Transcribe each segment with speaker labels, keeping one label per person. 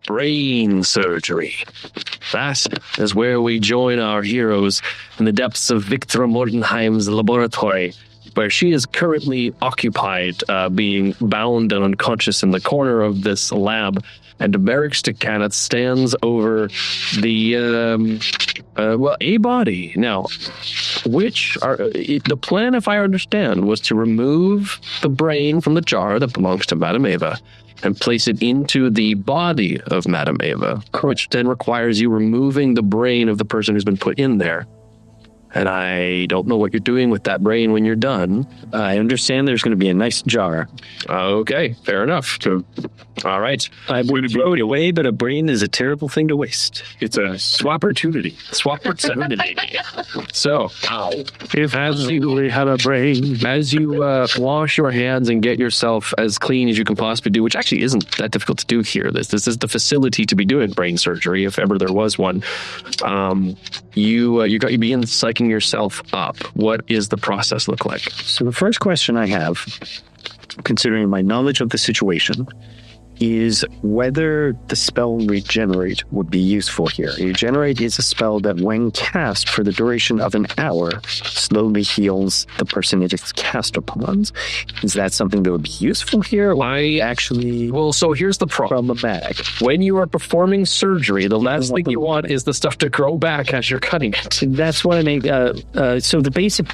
Speaker 1: brain surgery. That is where we join our heroes in the depths of Victor Mordenheim's laboratory, where she is currently occupied, being bound and unconscious in the corner of this lab. And Merrick Stickaneth stands over the, a body. Now, the plan, if I understand, was to remove the brain from the jar that belongs to Madame Eva and place it into the body of Madame Eva, which then requires you removing the brain of the person who's been put in there. And I don't know what you're doing with that brain when you're done.
Speaker 2: I understand there's going to be a nice jar.
Speaker 1: Okay, fair enough. All right.
Speaker 2: I would throw it away, but a brain is a terrible thing to waste.
Speaker 3: It's a swap-opportunity.
Speaker 1: So, if as you had a brain, as you wash your hands and get yourself as clean as you can possibly do, which actually isn't that difficult to do here. This is the facility to be doing brain surgery, if ever there was one. You begin psyching yourself up. What is the process look like?
Speaker 2: So the first question I have, considering my knowledge of the situation, is whether the spell Regenerate would be useful here. Regenerate is a spell that, when cast for the duration of an hour, slowly heals the person it is cast upon. Is that something that would be useful here?
Speaker 1: So here's the problem.
Speaker 2: Problematic.
Speaker 1: When you are performing surgery, the last thing you want is the stuff to grow back as you're cutting it.
Speaker 2: That's what I mean. So the basic,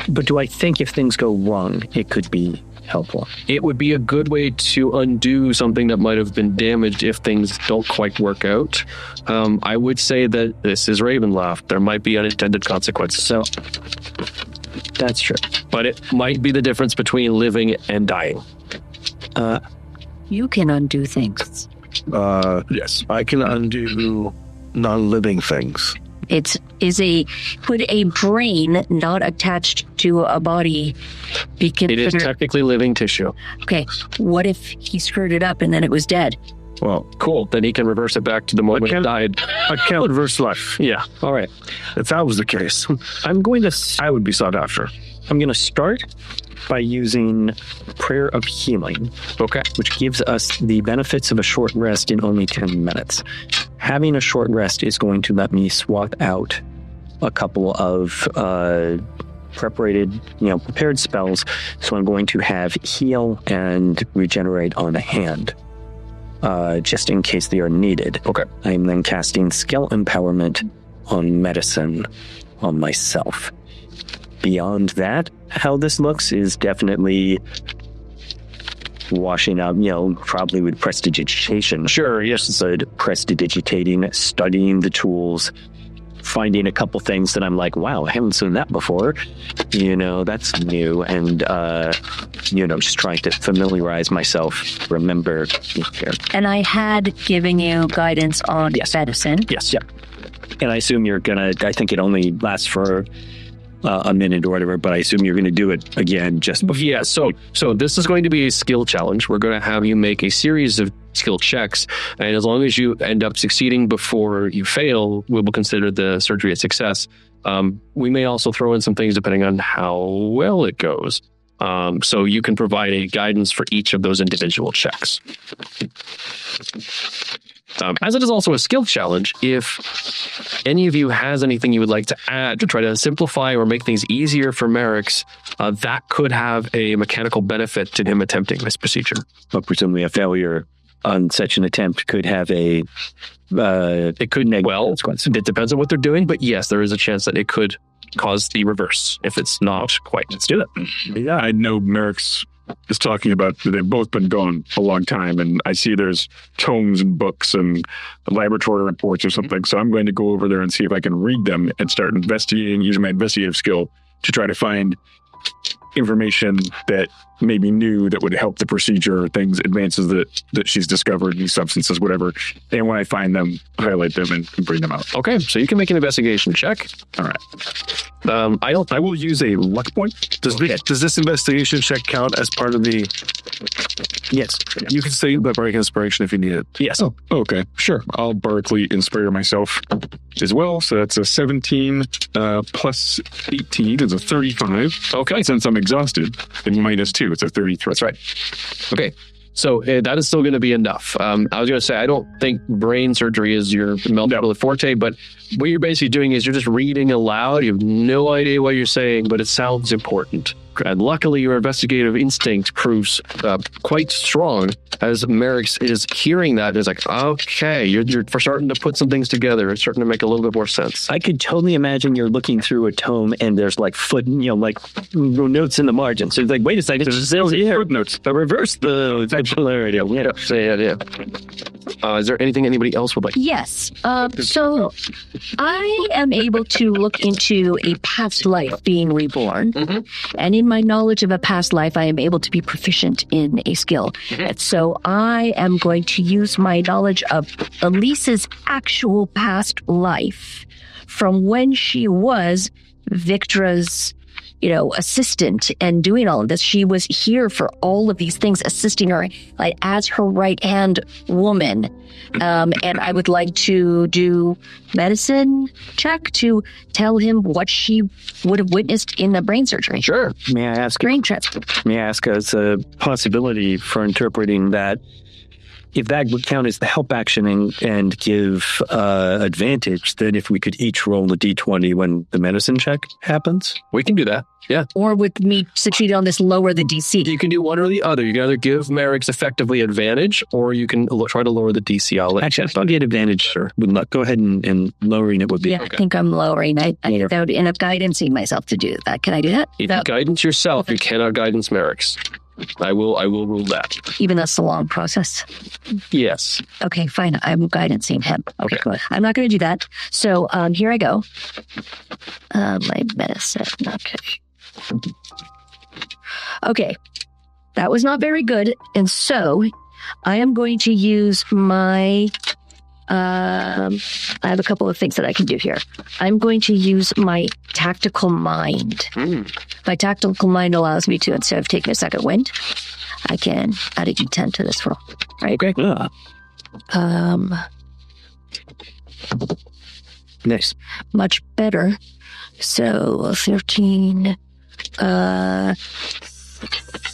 Speaker 2: but do I think if things go wrong, it could be helpful?
Speaker 1: It would be a good way to undo something that might have been damaged if things don't quite work out. I would say that this is Ravenloft. There might be unintended consequences.
Speaker 2: So that's true.
Speaker 1: But it might be the difference between living and dying.
Speaker 4: You can undo things.
Speaker 5: Yes, I can undo non-living things.
Speaker 4: Could a brain not attached to a body be considered?
Speaker 1: It is technically living tissue.
Speaker 4: Okay, what if he screwed it up and then it was dead?
Speaker 5: Well,
Speaker 1: cool. Then he can reverse it back to the moment it died.
Speaker 5: I can't reverse life.
Speaker 1: Yeah.
Speaker 2: All right.
Speaker 5: If that was the case, I would be sought after.
Speaker 2: I'm going to start by using Prayer of Healing.
Speaker 1: Okay.
Speaker 2: Which gives us the benefits of a short rest in only 10 minutes. Having a short rest is going to let me swap out a couple of prepared spells. So I'm going to have Heal and Regenerate on hand, just in case they are needed.
Speaker 1: Okay.
Speaker 2: I'm then casting Skill Empowerment on Medicine on myself. Beyond that, how this looks is definitely washing out, probably with prestidigitation.
Speaker 1: Sure, yes.
Speaker 2: But prestidigitating, studying the tools, finding a couple things that I'm like, wow, I haven't seen that before. That's new. And, just trying to familiarize myself, remember.
Speaker 4: And I had given you guidance on medicine.
Speaker 2: Yes, yeah. And I assume I think it only lasts for a minute or whatever, but I assume you're going to do it again just before.
Speaker 1: Yeah, so this is going to be a skill challenge. We're going to have you make a series of skill checks, and as long as you end up succeeding before you fail, we will consider the surgery a success. We may also throw in some things depending on how well it goes. So you can provide a guidance for each of those individual checks. As it is also a skill challenge, if any of you has anything you would like to add to try to simplify or make things easier for Merrick's, that could have a mechanical benefit to him attempting this procedure.
Speaker 2: But presumably a failure on such an attempt could have a
Speaker 1: it could it depends on what they're doing, but yes, there is a chance that it could cause the reverse if it's not quite. Let's do that.
Speaker 3: Yeah, I know Merrick's is talking about they've both been gone a long time, and I see there's tomes and books and laboratory reports or something. So I'm going to go over there and see if I can read them and start investigating, using my investigative skill to try to find information that may be new that would help the procedure, things, advances that she's discovered, new substances, whatever. And when I find them, highlight them and bring them out.
Speaker 1: Okay, so you can make an investigation check.
Speaker 3: All right. I will use a luck point.
Speaker 5: Does this investigation check count as part of the...
Speaker 2: Yes.
Speaker 5: You can say the Bardic Inspiration if you need it.
Speaker 1: Yes.
Speaker 3: Oh, okay. Sure. I'll Bardically inspire myself as well. So that's a 17 plus 18 is a 35.
Speaker 1: Okay.
Speaker 3: Since I'm exhausted, and minus 2, it's a 33.
Speaker 1: That's right. Okay. So that is still going to be enough. I was going to say, I don't think brain surgery is your medical forte, but what you're basically doing is you're just reading aloud. You have no idea what you're saying, but it sounds important. And luckily, your investigative instinct proves quite strong as Merrick's is hearing that. It's like, okay, you're starting to put some things together. It's starting to make a little bit more sense.
Speaker 2: I could totally imagine you're looking through a tome and there's like notes in the margin. So it's like, wait a second, there's footnotes that reverse the polarity.
Speaker 1: Is there anything anybody else would like?
Speaker 4: Yes. So I am able to look into a past life being reborn. And in my knowledge of a past life, I am able to be proficient in a skill. And so I am going to use my knowledge of Elise's actual past life from when she was Victra's assistant and doing all of this. She was here for all of these things, assisting her like as her right-hand woman. And I would like to do medicine check to tell him what she would have witnessed in the brain surgery.
Speaker 1: Sure.
Speaker 2: May I ask?
Speaker 4: Brain transfer.
Speaker 2: May I ask as a possibility for interpreting that? If that would count as the help action and give advantage, then if we could each roll a d20 when the medicine check happens?
Speaker 1: We can do that. Yeah.
Speaker 4: Or with me succeed on this, lower the DC.
Speaker 1: You can do one or the other. You can either give Merrick's effectively advantage, or you can try to lower the DC.
Speaker 2: Actually, I'll get advantage, sir. Go ahead and lowering it would be.
Speaker 4: Yeah, okay. I think I'm lowering. I would end up guidancing myself to do that. Can I do that?
Speaker 1: If you guidance yourself, you cannot guidance Merrick's. I will rule that.
Speaker 4: Even that's a long process.
Speaker 1: Yes.
Speaker 4: Okay, fine. I'm guidancing him. Okay, good. I'm not going to do that. So here I go. My medicine. Okay. That was not very good. And so I am going to use my... I have a couple of things that I can do here. I'm going to use my tactical mind. My tactical mind allows me to, instead of taking a second wind, I can add a d10 to this roll. Right?
Speaker 1: Okay.
Speaker 2: Nice.
Speaker 4: Much better. So 13. I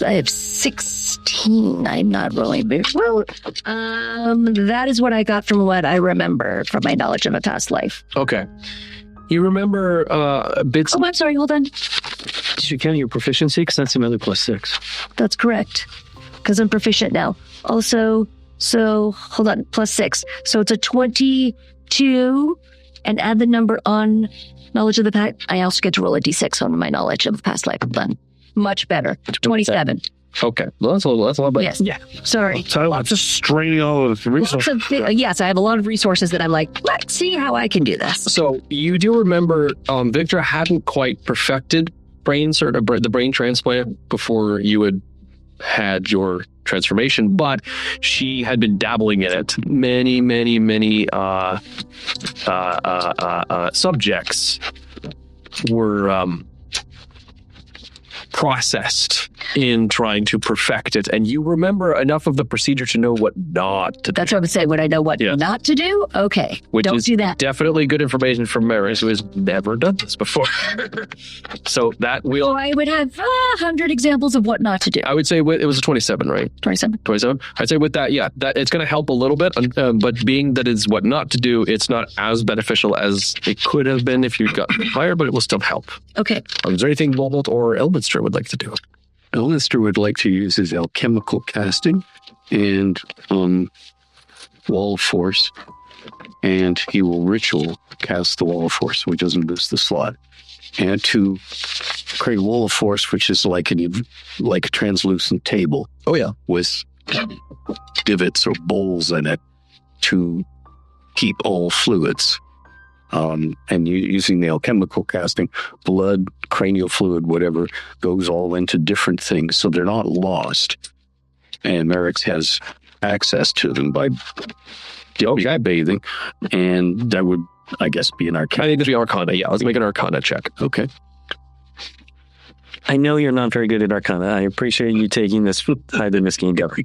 Speaker 4: have 16. I'm not rolling very well. That is what I got from what I remember from my knowledge of a past life.
Speaker 1: Okay. You remember bits...
Speaker 4: Oh, I'm sorry. Hold on.
Speaker 2: Did you count your proficiency? Because that's another +6.
Speaker 4: That's correct. Because I'm proficient now. Also, so hold on. +6. So it's a 22. And add the number on knowledge of the past. I also get to roll a d6 on my knowledge of past life. Done. Much better. 27.
Speaker 1: Okay. Well, that's a lot better.
Speaker 4: Yes. Yeah. Sorry.
Speaker 5: So I'm just straining all of the resources.
Speaker 4: Yes, I have a lot of resources that I'm like, let's see how I can do this.
Speaker 1: So you do remember Victra hadn't quite perfected the brain transplant before you had your transformation, but she had been dabbling in it. Many subjects were processed in trying to perfect it, and you remember enough of the procedure to know what not to do.
Speaker 4: That's what I would say. Would I know what not to do? Okay, don't do that.
Speaker 1: Definitely good information from Maris, who has never done this before. So that will...
Speaker 4: So I would have 100 examples of what not to do.
Speaker 1: I would say it was a 27, right? 27. I'd say with that, that it's going to help a little bit, but being that it's what not to do, it's not as beneficial as it could have been if you'd gotten higher, but it will still help.
Speaker 4: Okay.
Speaker 1: Is there anything Volvolt or Elminster would like to do?
Speaker 6: Elminster would like to use his alchemical casting and wall of force, and he will ritual cast the wall of force so he doesn't lose the slot. And to create a wall of force, which is like a translucent table.
Speaker 1: Oh yeah,
Speaker 6: with divots or bowls in it to keep all fluids. And using the alchemical casting, blood, cranial fluid, whatever, goes all into different things, so they're not lost. And Merrick's has access to them by bathing, and that would, I guess, be an arcana.
Speaker 1: I think this would be Arcana. Yeah, let's make an Arcana check.
Speaker 6: Okay.
Speaker 2: I know you're not very good at Arcana. I appreciate you taking this higher than this game, Gary.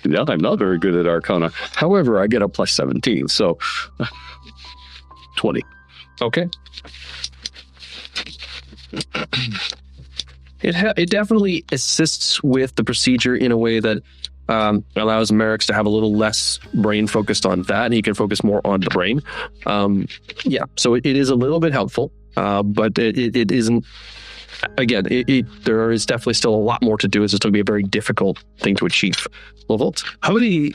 Speaker 6: No, I'm not very good at Arcana. However, I get a +17, so 20.
Speaker 1: Okay. It definitely assists with the procedure in a way that allows Merrick's to have a little less brain focused on that, and he can focus more on the brain. So it is a little bit helpful, but it isn't. Again, there is definitely still a lot more to do. It's just going to be a very difficult thing to achieve. Volt.
Speaker 7: How many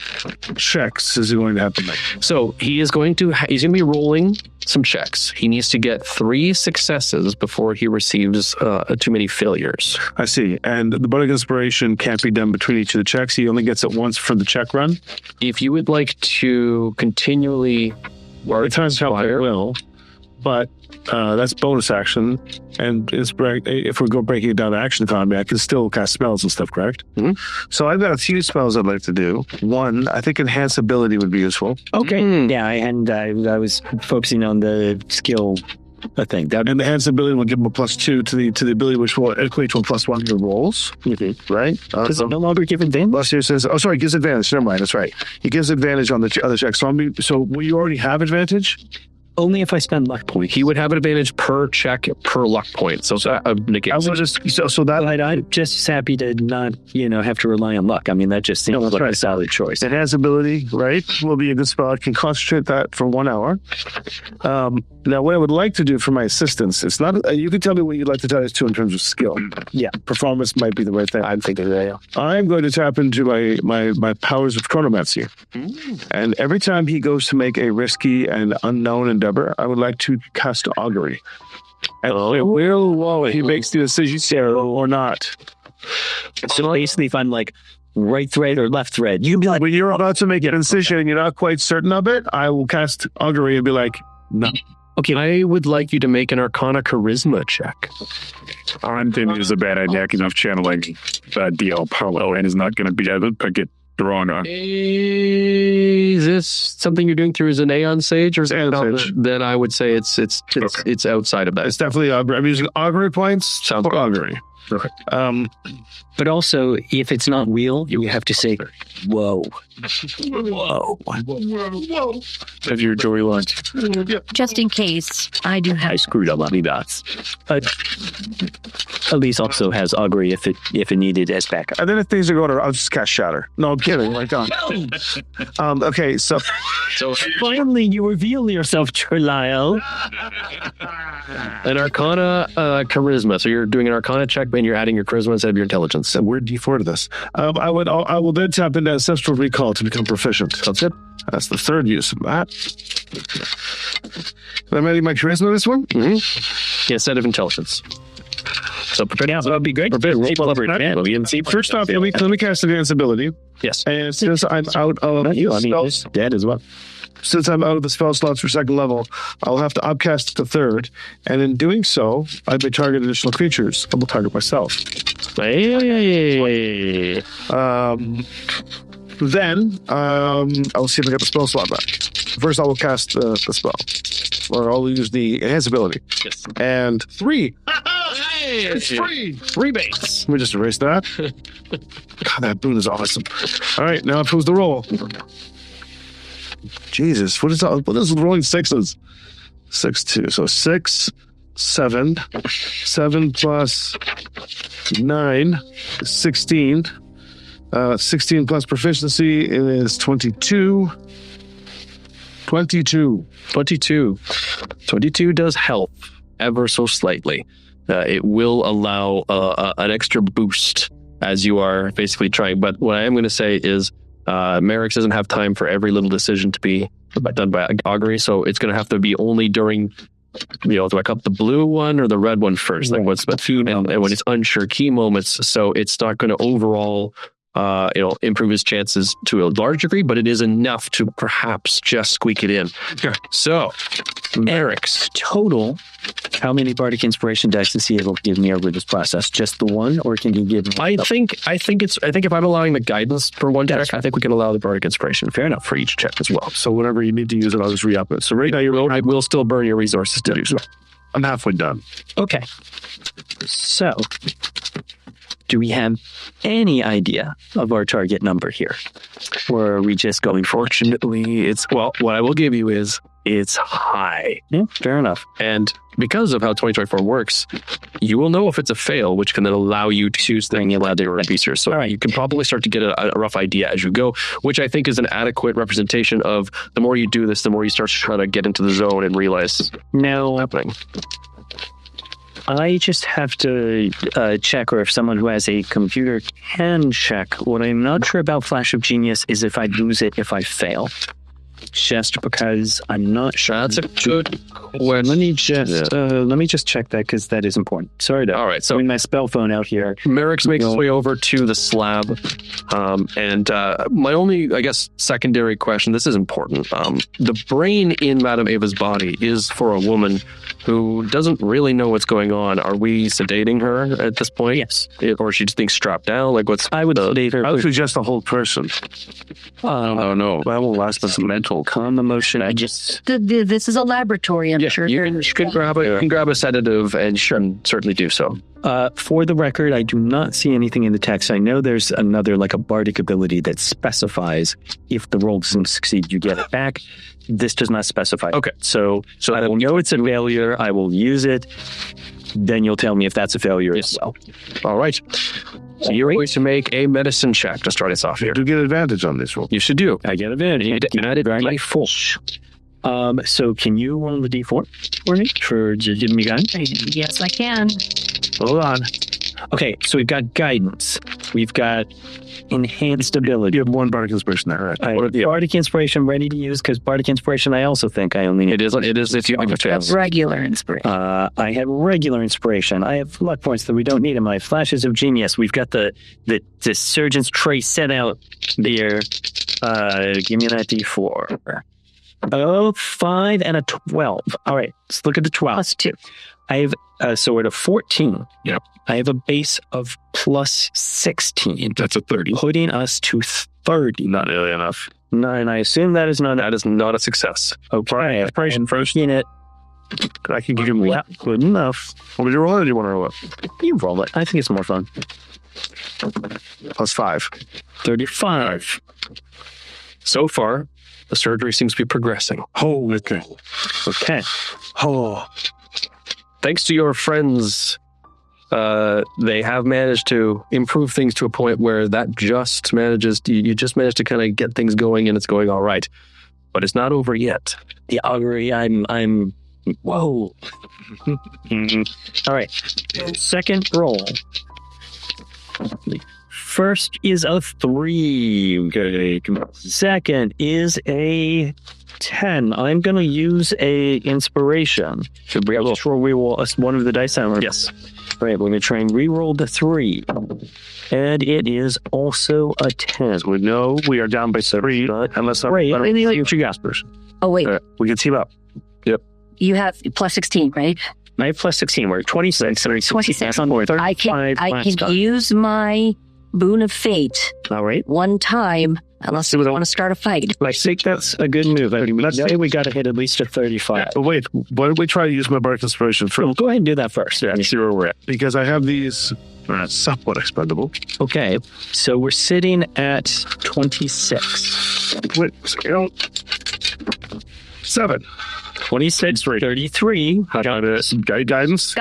Speaker 7: checks is he going to have to make?
Speaker 1: So he's going to be rolling some checks. He needs to get 3 successes before he receives too many failures.
Speaker 7: I see. And the Bardic Inspiration can't be done between each of the checks. He only gets it once for the check run.
Speaker 1: If you would like to continually
Speaker 7: It turns out I will, but that's bonus action. And if we go breaking it down to action economy, I can still cast spells and stuff, correct?
Speaker 1: Mm-hmm.
Speaker 7: So I've got a few spells I'd like to do. One, I think Enhance Ability would be useful.
Speaker 2: Okay. Yeah, and I was focusing on the skill thing.
Speaker 7: And Enhance Ability will give him a +2 to the ability, which will equate to a +1 to the rolls.
Speaker 2: Mm-hmm.
Speaker 7: Right?
Speaker 2: Does it no longer give advantage?
Speaker 7: Last year says, gives advantage. Never mind, that's right. He gives advantage on the other checks. So will you already have advantage?
Speaker 2: Only if I spend luck points.
Speaker 1: He would have an advantage per check per luck point. So negates.
Speaker 7: I will just so that
Speaker 2: I'm just happy to not have to rely on luck. I mean, that just seems like a solid choice.
Speaker 7: it has ability, right? Will be a good spell. I can concentrate that for 1 hour. Now, what I would like to do for my assistance, it's not. You can tell me what you'd like to tell us to in terms of skill.
Speaker 2: Yeah,
Speaker 7: Performance might be the right thing.
Speaker 2: I'm thinking that. Yeah.
Speaker 7: I'm going to tap into my powers of chronomancy, and every time he goes to make a risky and unknown endeavor, I would like to cast augury. And will he makes the decision or not.
Speaker 2: So basically, if I'm like right thread or left thread, you can be like,
Speaker 7: When you're about to make a decision and you're not quite certain of it, I will cast augury and be like, no.
Speaker 1: Okay, I would like you to make an Arcana Charisma check.
Speaker 3: I'm thinking it's a bad idea because I'm channeling DL Polo and is not going to be able to get drawn on.
Speaker 1: Is this something you're doing through as an Aeon Sage, or
Speaker 7: Sage.
Speaker 1: Then I would say it's outside of that.
Speaker 7: It's definitely augury. I'm using augury points
Speaker 1: Sounds
Speaker 7: for
Speaker 1: good.
Speaker 7: augury.
Speaker 1: Okay.
Speaker 2: but also if it's not wheel, you have to say, whoa.
Speaker 3: Have your Joey lunch.
Speaker 4: Just in case, I do have.
Speaker 2: I screwed up on the dots. Elise also has augury if it needed as backup.
Speaker 7: And then if things are going, I'll just cast shatter. No, I'm kidding. My God. Okay, so
Speaker 2: Finally, you reveal yourself, Toril.
Speaker 1: An Arcana Charisma. So you're doing an Arcana check, and you're adding your Charisma instead of your Intelligence.
Speaker 7: we're D4 to this. I will then tap into Ancestral Recall to become proficient.
Speaker 1: That's it.
Speaker 7: That's the third use of that. Am I adding my charisma to this one?
Speaker 1: Mm-hmm. Yeah, instead of Intelligence. So prepare.
Speaker 2: Yeah, that would be great.
Speaker 7: First off, let me cast Advanced Ability.
Speaker 1: Yes.
Speaker 7: And since I'm out of
Speaker 2: Not you, I mean,
Speaker 7: spells,
Speaker 2: dead as well.
Speaker 7: since I'm out of the spell slots for second level, I'll have to upcast to third. And in doing so, I may target additional creatures. I will target myself. Then I'll see if I get the spell slot back. First, I will cast the spell, or I'll use the enhance ability.
Speaker 1: Yes.
Speaker 7: And 3.
Speaker 1: It's
Speaker 7: free.
Speaker 1: 3 baits.
Speaker 7: Let me just erase that. God, that boon is awesome. All right, now who's the roll? Jesus, what is rolling sixes? 6, 2. So 6, 7. 7 plus 9, 16. 16 plus proficiency is 22. 22.
Speaker 1: 22. 22 does help ever so slightly. It will allow an extra boost as you are basically trying. But what I am going to say is Merrick's doesn't have time for every little decision to be done by augury. So it's going to have to be only during, do I cup the blue one or the red one first? Like what's the food? And when it's unsure key moments. So it's not going to overall improve his chances to a large degree, but it is enough to perhaps just squeak it in.
Speaker 7: Okay.
Speaker 1: So, Merrick's
Speaker 2: Total, how many Bardic Inspiration dice is he able to give me over this process? Just the one, or can you give me?
Speaker 1: I think if I'm allowing the guidance for one check, I think we can allow the Bardic Inspiration. Fair enough for each check as well.
Speaker 7: So whenever you need to use it, I'll just re-up it. So right now
Speaker 1: I will still burn your resources to do so.
Speaker 7: I'm halfway done.
Speaker 2: Okay. So, do we have any idea of our target number here? Or are we just going for it?
Speaker 1: Fortunately, what I will give you is is high.
Speaker 2: Yeah, fair enough.
Speaker 1: And because of how 2024 works, you will know if it's a fail, which can then allow you to choose things that they were research. So you can probably start to get a rough idea as you go, which I think is an adequate representation of the more you do this, the more you start to try to get into the zone and realize
Speaker 2: Now,
Speaker 1: happening.
Speaker 2: I just have to check, or if someone who has a computer can check. What I'm not sure about Flash of Genius is if I lose it if I fail. Just because I'm not sure.
Speaker 1: That's a good
Speaker 2: Let me just check that because that is important. Sorry,
Speaker 1: All right, so
Speaker 2: my spell phone out here.
Speaker 1: Merrick's makes his way over to the slab. And my only, I guess, secondary question, this is important. The brain in Madame Ava's body is for a woman who doesn't really know what's going on. Are we sedating her at this point?
Speaker 2: Yes.
Speaker 1: Or is she just being strapped down? Like, what's...
Speaker 2: I would sedate her.
Speaker 7: I would suggest the whole person.
Speaker 6: I don't know.
Speaker 7: That will last us mental.
Speaker 2: Calm emotion.
Speaker 4: This is a laboratory, I'm sure.
Speaker 1: You can grab a sedative and certainly do so.
Speaker 2: For the record, I do not see anything in the text. I know there's another, like a bardic ability that specifies if the roll doesn't succeed, you get it back. This does not specify.
Speaker 1: Okay.
Speaker 2: So I will know it's a failure. I will use it. Then you'll tell me if that's a failure as well.
Speaker 1: All right. So you're going to make a medicine check to start us off here.
Speaker 7: You get advantage on this roll.
Speaker 1: You should do.
Speaker 2: I get advantage.
Speaker 1: Added by 4.
Speaker 2: So can you roll the d4 for me? For giving me guidance?
Speaker 4: Yes, I can.
Speaker 2: Hold on. Okay, so we've got guidance. We've got enhanced ability.
Speaker 7: You have one bardic inspiration there, right?
Speaker 2: I have bardic inspiration ready to use because bardic inspiration I also think I only need.
Speaker 1: It is if you have a chance.
Speaker 4: Regular inspiration.
Speaker 2: I have regular inspiration. I have luck points that we don't need in my flashes of genius. We've got the surgeon's tray set out there. Give me that d4. Oh, 5 and a 12. All right, let's look at the 12.
Speaker 4: Plus 2.
Speaker 2: I have so we're at a 14.
Speaker 3: Yep.
Speaker 2: I have a base of plus 16.
Speaker 3: That's a 30.
Speaker 2: Putting us to 30.
Speaker 7: Not nearly enough.
Speaker 2: No, and I assume that is not
Speaker 1: a success.
Speaker 2: okay.
Speaker 7: Inspiration first.
Speaker 2: In it.
Speaker 7: I can give you
Speaker 2: Yeah, good enough.
Speaker 7: Want me to roll it or do you want to roll it?
Speaker 2: You roll it. I think it's more fun.
Speaker 7: Plus 5.
Speaker 2: 35.
Speaker 1: So far, the surgery seems to be progressing.
Speaker 7: Oh, okay.
Speaker 2: Okay.
Speaker 7: Oh,
Speaker 1: Thanks to your friends, they have managed to improve things to a point where that just manages. You just managed to kind of get things going, and it's going all right. But it's not over yet.
Speaker 2: The augury, I'm whoa. All right. Second roll. First is a 3.
Speaker 7: okay.
Speaker 2: Second is a 10. I'm going to use a inspiration. Should we re-roll one of the dice?
Speaker 1: Yes.
Speaker 2: All right, we're going to try and re-roll the 3. And it is also a 10.
Speaker 7: We know we are down by 3, unless I'm future Gaspers.
Speaker 4: Oh, wait.
Speaker 7: We can team up.
Speaker 4: You have plus 16, right?
Speaker 2: I have plus 16. We're at 26.
Speaker 4: 26.
Speaker 2: On board.
Speaker 4: I can use my boon of fate
Speaker 2: All right.
Speaker 4: one time, unless you want to start a fight.
Speaker 2: I think that's a good move. Let's say we got to hit at least a 35.
Speaker 7: But wait, why don't we try to use my bardic inspiration first?
Speaker 2: Well, go ahead and do that first.
Speaker 7: Yeah, see where we're at. Because I have these somewhat expendable.
Speaker 2: Okay, so we're sitting at 26.
Speaker 7: Wait, 7.
Speaker 2: 26, 33.
Speaker 7: Guidance.
Speaker 4: Guidance.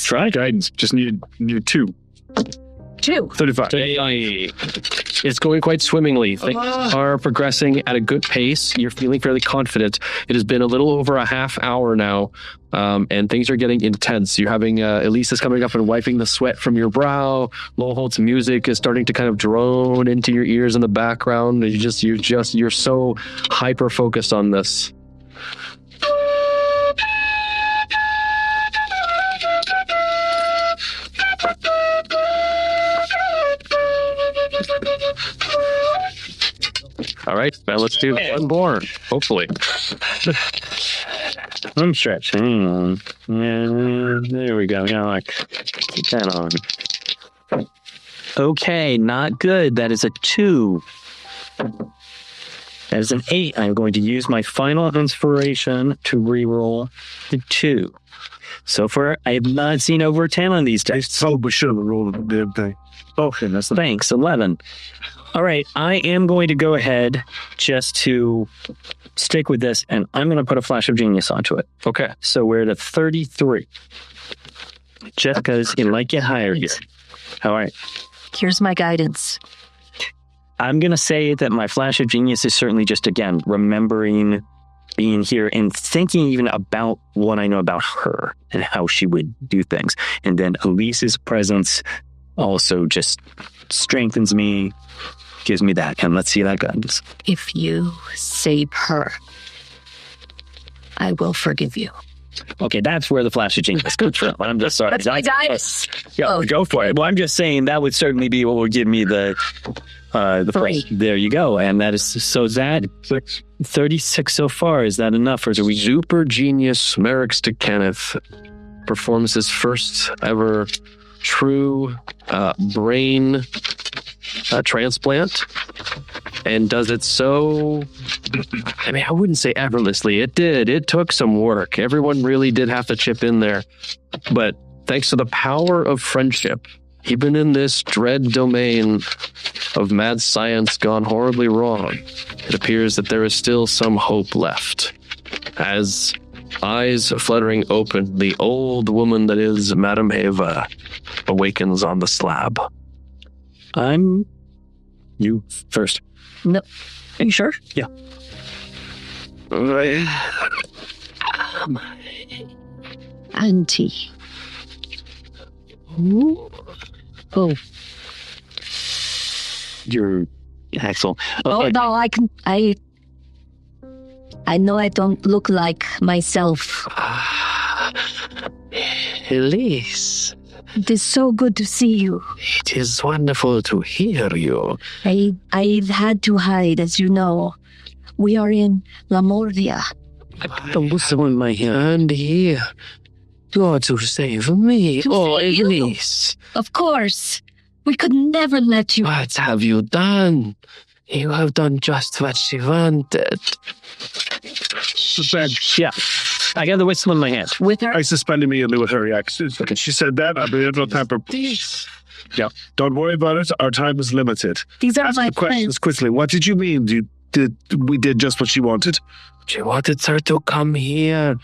Speaker 3: Try guidance. Just need 2.
Speaker 4: 2.
Speaker 7: 35.
Speaker 1: It's going quite swimmingly. Things are progressing at a good pace. You're feeling fairly confident. It has been a little over a half hour now, and things are getting intense. You're having Elise is coming up and wiping the sweat from your brow. Lowholt's music is starting to kind of drone into your ears in the background. You're so hyper focused on this. All right, now let's do one more, hopefully.
Speaker 2: I'm stretching. Yeah, there we go. Yeah, like, keep that on. Okay, not good. That is a 2. That is an 8. I'm going to use my final inspiration to reroll the 2. So far, I have not seen over a 10 on these dice.
Speaker 7: Probably should have rolled the damn thing.
Speaker 2: Okay, that's thanks. 11. All right, I am going to go ahead just to stick with this, and I'm going to put a Flash of Genius onto it.
Speaker 1: Okay.
Speaker 2: So we're at a 33. Just because it might get higher here. All right.
Speaker 4: Here's my guidance.
Speaker 2: I'm going to say that my Flash of Genius is certainly just, again, remembering being here and thinking even about what I know about her and how she would do things. And then Elise's presence also just strengthens me, gives me that. And let's see how that goes.
Speaker 4: If you save her, I will forgive you.
Speaker 2: Okay, that's where the Flash of Genius comes from. I'm just sorry.
Speaker 4: That's my dice.
Speaker 2: Yeah, go for it. Well, I'm just saying that would certainly be what would give me the 3. There you go. And that is, so that
Speaker 3: 6.
Speaker 2: 36 so far. Is that enough, or do we?
Speaker 1: Super genius Merrick's to Kenneth performs his first ever true brain transplant, and does it so, I mean, I wouldn't say effortlessly. It did. It took some work. Everyone really did have to chip in there. But thanks to the power of friendship, even in this dread domain of mad science gone horribly wrong, it appears that there is still some hope left. As eyes fluttering open, the old woman that is Madame Eva awakens on the slab.
Speaker 2: You first.
Speaker 4: No. Are you sure?
Speaker 2: Yeah.
Speaker 4: Auntie. Oh.
Speaker 2: You're Axel.
Speaker 4: Oh, no, I know I don't look like myself.
Speaker 1: Elise,
Speaker 4: It is so good to see you.
Speaker 1: it is wonderful to hear you.
Speaker 4: I've had to hide, as you know. We are in Lamordia.
Speaker 1: I put the whistle in my hand here. God to save me.
Speaker 4: To save you?
Speaker 1: Elise,
Speaker 4: Of course. We could never let you.
Speaker 1: what have you done? You have done just what she wanted.
Speaker 2: Yeah. I got the whistle in my hand.
Speaker 4: With her?
Speaker 7: I suspended immediately with her. Yeah, she said that. I mean, no time for. Yeah, don't worry about it. Our time is limited.
Speaker 4: These are
Speaker 7: Ask
Speaker 4: my
Speaker 7: the questions
Speaker 4: friends.
Speaker 7: quickly. What did you mean? We did just what she wanted?
Speaker 1: She wanted her to come here.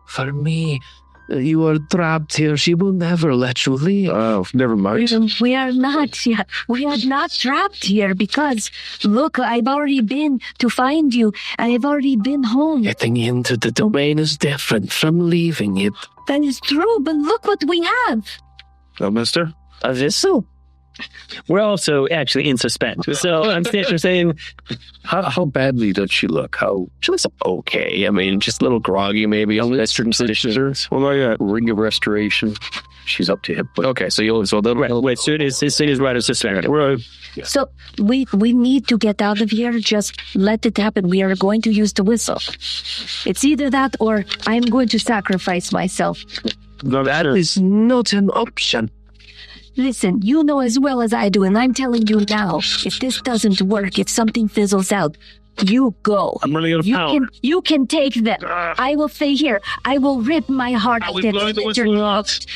Speaker 1: For me, you are trapped here. She will never let you leave.
Speaker 7: Oh, never mind.
Speaker 4: We are not yet. We are not trapped here because, look, I've already been to find you. I've already been home.
Speaker 1: Getting into the domain is different from leaving it.
Speaker 4: That is true, but look what we have.
Speaker 7: Oh, mister?
Speaker 1: A vessel?
Speaker 2: We're also actually in suspense. So I'm saying,
Speaker 6: How badly does she look?
Speaker 1: She looks okay. I mean, just a little groggy, maybe. On certain conditions.
Speaker 7: Well, not yet.
Speaker 6: Ring of Restoration. She's up to hip. But
Speaker 1: Okay, so the
Speaker 2: wait, so it is right as suspended.
Speaker 7: Right.
Speaker 4: So we need to get out of here. Just let it happen. We are going to use the whistle. It's either that or I'm going to sacrifice myself.
Speaker 1: that is not an option.
Speaker 4: Listen, you know as well as I do, and I'm telling you now, if this doesn't work, if something fizzles out, you go.
Speaker 7: I'm running out of power.
Speaker 4: You can take them. I will stay here. I will rip my heart out and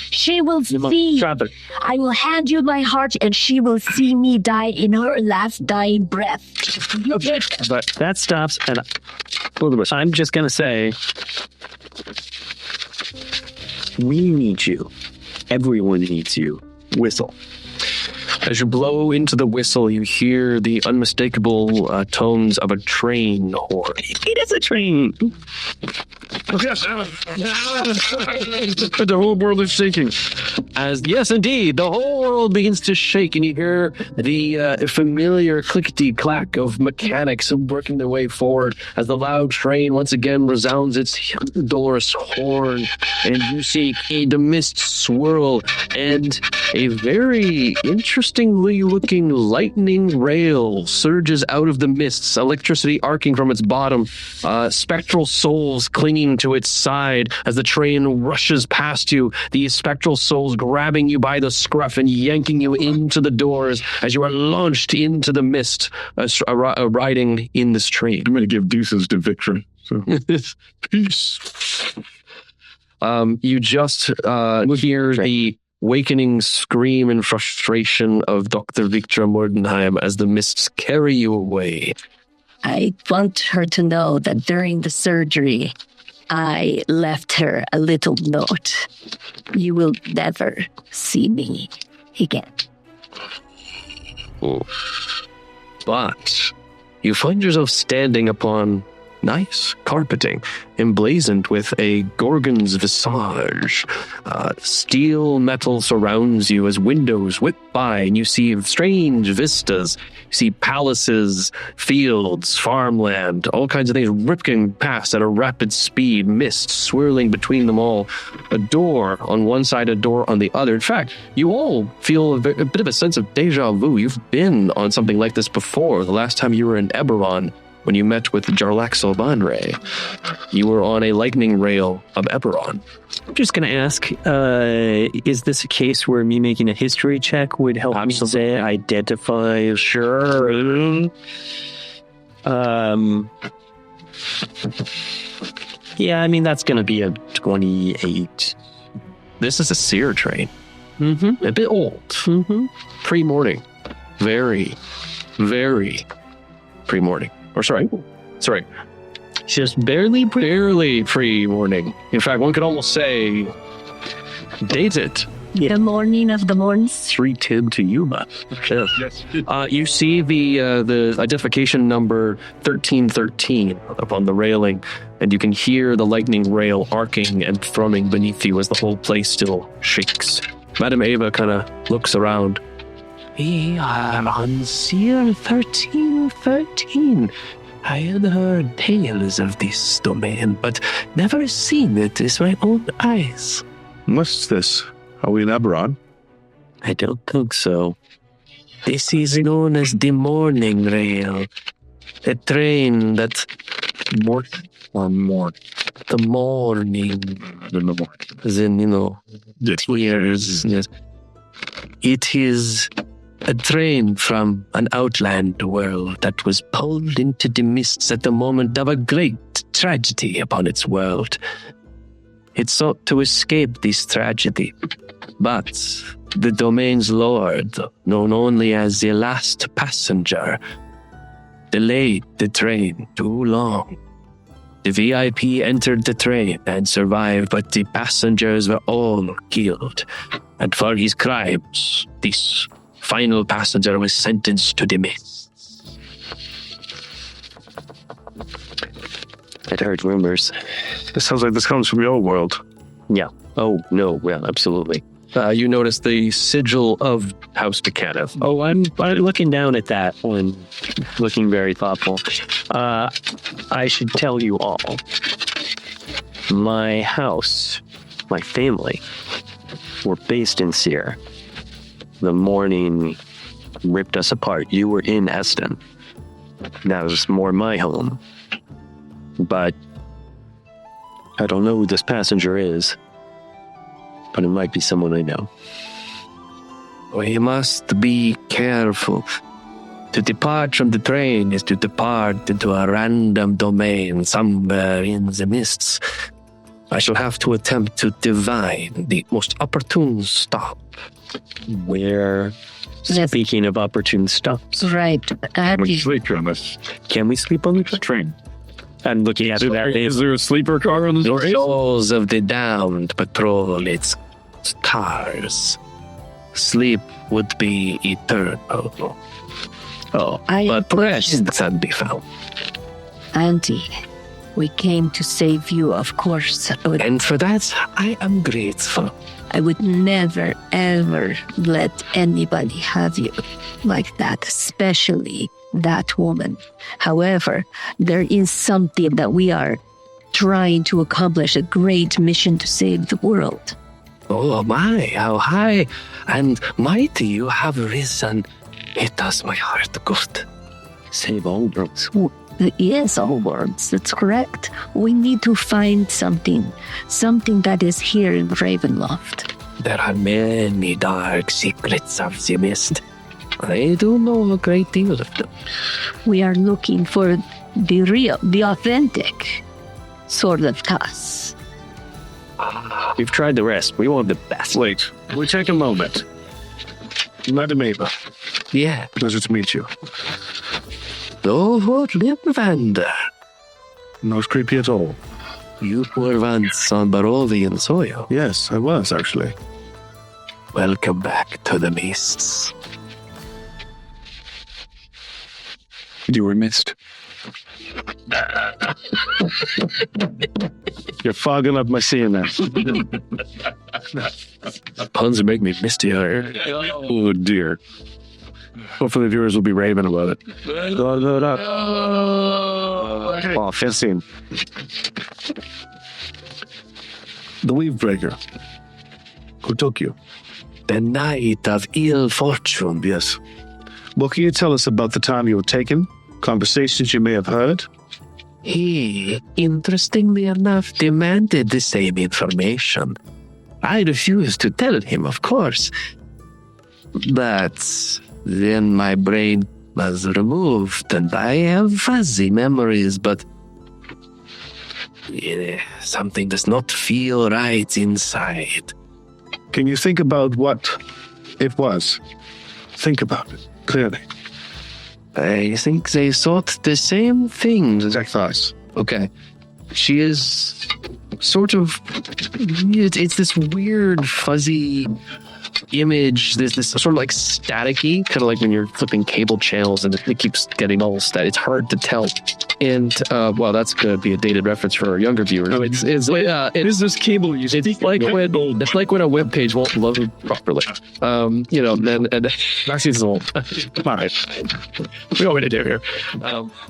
Speaker 4: she will see. I will hand you my heart and she will see me die in her last dying breath.
Speaker 2: But that stops, and I'm just going to say, we need you. Everyone needs you. Whistle.
Speaker 1: As you blow into the whistle, you hear the unmistakable tones of a train horn.
Speaker 2: It is a train.
Speaker 7: The whole world is shaking.
Speaker 1: Yes, indeed, the whole world begins to shake, and you hear the familiar clickety-clack of mechanics working their way forward as the loud train once again resounds its dolorous horn, and you see the mist swirl, and a very interestingly looking lightning rail surges out of the mists, electricity arcing from its bottom, spectral souls clinging to its side as the train rushes past you, these spectral souls grabbing you by the scruff and yanking you into the doors as you are launched into the mist, riding in this train.
Speaker 3: I'm going to give deuces to Victor. So peace.
Speaker 1: You just hear the wakening scream and frustration of Dr. Victor Mordenheim as the mists carry you away.
Speaker 4: I want her to know that during the surgery, I left her a little note. You will never see me again.
Speaker 1: Oh. But you find yourself standing upon nice carpeting, emblazoned with a Gorgon's visage. Steel metal surrounds you as windows whip by, and you see strange vistas. You see palaces, fields, farmland, all kinds of things ripping past at a rapid speed, mist swirling between them all. A door on one side, a door on the other. In fact, you all feel a bit of a sense of deja vu. You've been on something like this before. The last time you were in Eberron, when you met with Jarlaxle Banre, you were on a lightning rail of Eberron.
Speaker 2: I'm just going to ask, is this a case where me making a history check would help me say identify?
Speaker 1: Sure.
Speaker 2: Yeah, I mean, that's going to be a 28.
Speaker 1: This is a seer train.
Speaker 2: Mm-hmm.
Speaker 1: A bit old.
Speaker 2: Mm-hmm.
Speaker 1: Pre-morning. Very, very pre-morning. Or sorry.
Speaker 2: Just barely
Speaker 1: pre-morning. In fact, one could almost say dated.
Speaker 4: The morning of the morns.
Speaker 2: 310 to Yuma.
Speaker 3: Yes.
Speaker 1: You see the identification number 1313 upon the railing, and you can hear the lightning rail arcing and thrumming beneath you as the whole place still shakes. Madame Ava kind of looks around. We are on Seer 1313. I had heard tales of this domain, but never seen it with my own eyes.
Speaker 7: What's this? Are we in Eberron?
Speaker 2: I don't think so.
Speaker 1: This is known as the morning rail. A train that the morning, as in, tears. Yes. It is a train from an outland world that was pulled into the mists at the moment of a great tragedy upon its world. It sought to escape this tragedy, but the domain's lord, known only as the last passenger, delayed the train too long. The VIP entered the train and survived, but the passengers were all killed. And for his crimes, this final passenger was sentenced to the mists.
Speaker 2: I'd heard rumors.
Speaker 7: This sounds like this comes from your world.
Speaker 2: Yeah. Oh, no. Well, absolutely.
Speaker 1: You notice the sigil of House Buchanan.
Speaker 2: Oh, I'm looking down at that one, looking very thoughtful. I should tell you all. My house, my family, were based in Seer. The morning ripped us apart. You were in Eston. That was more my home. But I don't know who this passenger is. But it might be someone I know.
Speaker 1: We must be careful. To depart from the train is to depart into a random domain somewhere in the mists. I shall have to attempt to divine the most opportune stop.
Speaker 2: Where?
Speaker 4: Yes.
Speaker 2: Speaking of opportune stops.
Speaker 4: Right.
Speaker 3: We sleep on this
Speaker 2: Can we sleep on the
Speaker 3: train.
Speaker 2: And looking at that,
Speaker 3: Is there a sleeper car on the
Speaker 1: The
Speaker 3: train?
Speaker 1: souls of the damned patrol its cars. Sleep would be eternal.
Speaker 2: oh,
Speaker 1: But rest can be found.
Speaker 4: Auntie, we came to save you, of course.
Speaker 1: And for that, I am grateful.
Speaker 4: I would never, ever let anybody have you like that, especially that woman. However, there is something that we are trying to accomplish, a great mission to save the world.
Speaker 1: Oh my, how high and mighty you have risen. It does my heart good.
Speaker 2: save all worlds.
Speaker 4: Yes, all words. That's correct. We need to find something that is here in Ravenloft.
Speaker 1: There are many dark secrets of the mist. I do know a great deal of them.
Speaker 4: We are looking for the authentic Sword of Tas.
Speaker 5: We've tried the rest. We want the best.
Speaker 7: Wait, we take a moment. Madam Ava,
Speaker 1: Yeah.
Speaker 7: pleasure to meet you.
Speaker 1: Oh, Limvander.
Speaker 7: Not creepy at all.
Speaker 1: You were once on Barovian soil.
Speaker 7: Yes, I was, actually.
Speaker 1: Welcome back to the mists.
Speaker 3: You were missed.
Speaker 7: You're fogging up my seeing that.
Speaker 1: Puns make me misty eyed.
Speaker 7: Oh, dear. Hopefully the viewers will be raving about it. Oh, 15. The Weave Breaker. Who took you?
Speaker 1: The night of ill fortune.
Speaker 7: Yes. What can you tell us about the time you were taken? Conversations you may have heard?
Speaker 1: He, interestingly enough, demanded the same information. I refused to tell him, of course. But then my brain was removed, and I have fuzzy memories, but something does not feel right inside.
Speaker 7: Can you think about what it was? Think about it, clearly.
Speaker 1: I think they thought the same things.
Speaker 7: Athas.
Speaker 1: Okay. She is sort of, it's this weird fuzzy image, this sort of like staticky, kind of like when you're flipping cable channels and it keeps getting all static. It's hard to tell. And well, that's going to be a dated reference for our younger viewers.
Speaker 3: Oh,
Speaker 1: It's
Speaker 3: this cable you
Speaker 1: it's like when a web page won't load properly. You know, and actually it's old. All right, we know what to do here.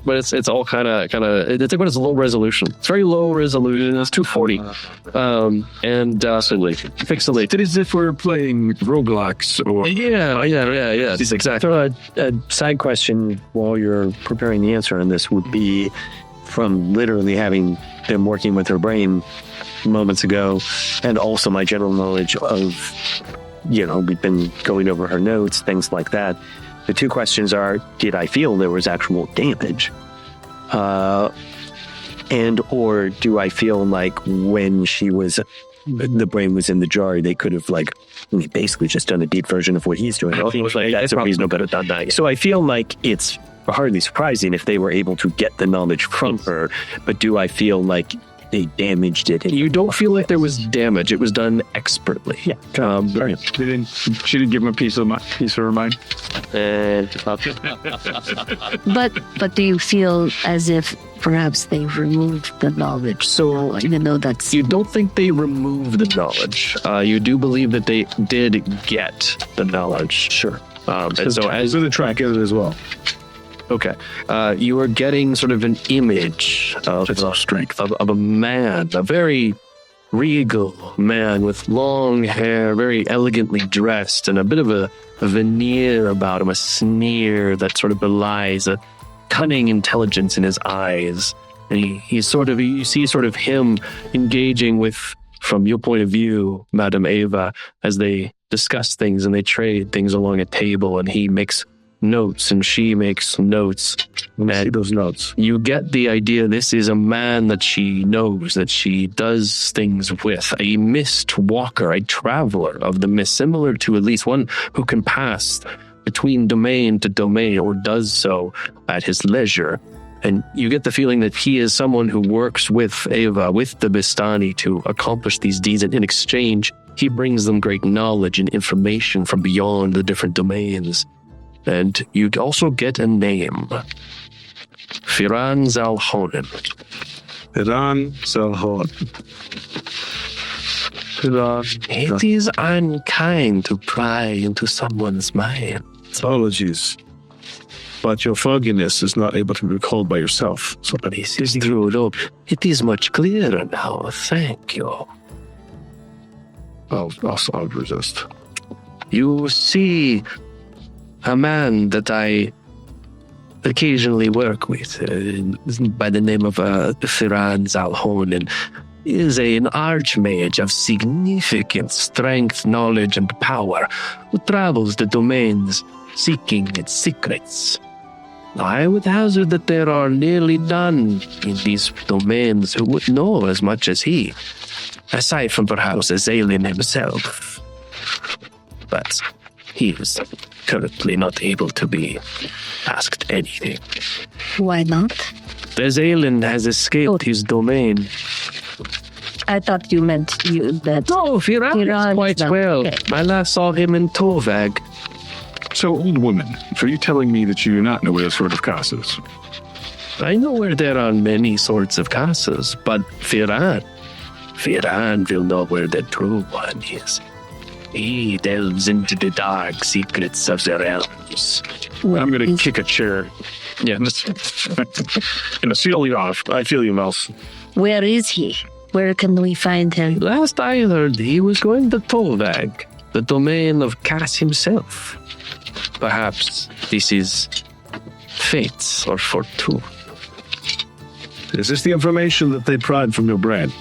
Speaker 1: But it's all kind of it's like when it's low resolution. It's very low resolution. It's 240. And pixelated.
Speaker 3: It is if we're playing roguelikes or
Speaker 1: Yeah. It's exactly.
Speaker 2: So a side question while you're preparing the answer on this would be from literally having them working with her brain moments ago, and also my general knowledge of, we've been going over her notes, things like that. The two questions are, did I feel there was actual damage? And or do I feel like when the brain was in the jar, they could have basically just done a deep version of what he's doing. That's a reasonable bit of done that. So I feel like it's hardly surprising if they were able to get the knowledge from her, but do I feel like they damaged it?
Speaker 1: You don't feel like there was damage. It was done expertly.
Speaker 2: Yeah.
Speaker 3: she didn't give him a piece of her mind.
Speaker 4: But do you feel as if perhaps they removed the knowledge? So even though that's...
Speaker 1: You don't think they removed the knowledge. You do believe that they did get the knowledge. Sure. And so as
Speaker 7: the track in it as well.
Speaker 1: Okay. You are getting sort of an image of strength of a man, a very regal man with long hair, very elegantly dressed, and a bit of a veneer about him, a sneer that sort of belies a cunning intelligence in his eyes. And you see sort of him engaging with, from your point of view, Madam Ava, as they discuss things and they trade things along a table, and he makes notes and she makes notes.
Speaker 7: See those notes.
Speaker 1: You get the idea this is a man that she knows, that she does things with, a mist walker, a traveler of the mist, similar to at least one who can pass between domain to domain, or does so at his leisure. And you get the feeling that he is someone who works with Ava, with the Bistani, to accomplish these deeds, and in exchange he brings them great knowledge and information from beyond the different domains. And you'd also get a name. Firan Zalhonen.
Speaker 7: Firan Zalhonen.
Speaker 1: It is unkind to pry into someone's mind.
Speaker 7: Apologies. But your fogginess is not able to be recalled by yourself. So
Speaker 1: This is true, though. It is much clearer now. Thank you.
Speaker 7: I'll resist.
Speaker 1: You see a man that I occasionally work with by the name of Firan Zalhon, and is an archmage of significant strength, knowledge, and power who travels the domains seeking its secrets. I would hazard that there are nearly none in these domains who would know as much as he, aside from perhaps Azalin himself. But he is currently not able to be asked anything.
Speaker 4: Why not?
Speaker 1: Azalin has escaped his domain.
Speaker 4: I thought you meant that.
Speaker 1: No, Firan
Speaker 4: Firan's
Speaker 1: quite
Speaker 4: not-
Speaker 1: well.
Speaker 4: okay.
Speaker 1: I last saw him in Tovag.
Speaker 3: So, old woman, are you telling me that you do not know where the Sword of Kas is?
Speaker 1: I know where there are many sorts of castles, but Firan will know where the true one is. He delves into the dark secrets of the realms.
Speaker 3: I'm going to kick a chair.
Speaker 1: Yeah.
Speaker 3: And seal you off.
Speaker 7: I feel you, Mouse.
Speaker 4: Where is he? Where can we find him?
Speaker 1: Last I heard, he was going to Tovag, the domain of Cass himself. Perhaps this is fate or fortune.
Speaker 7: Is this the information that they pried from your brand?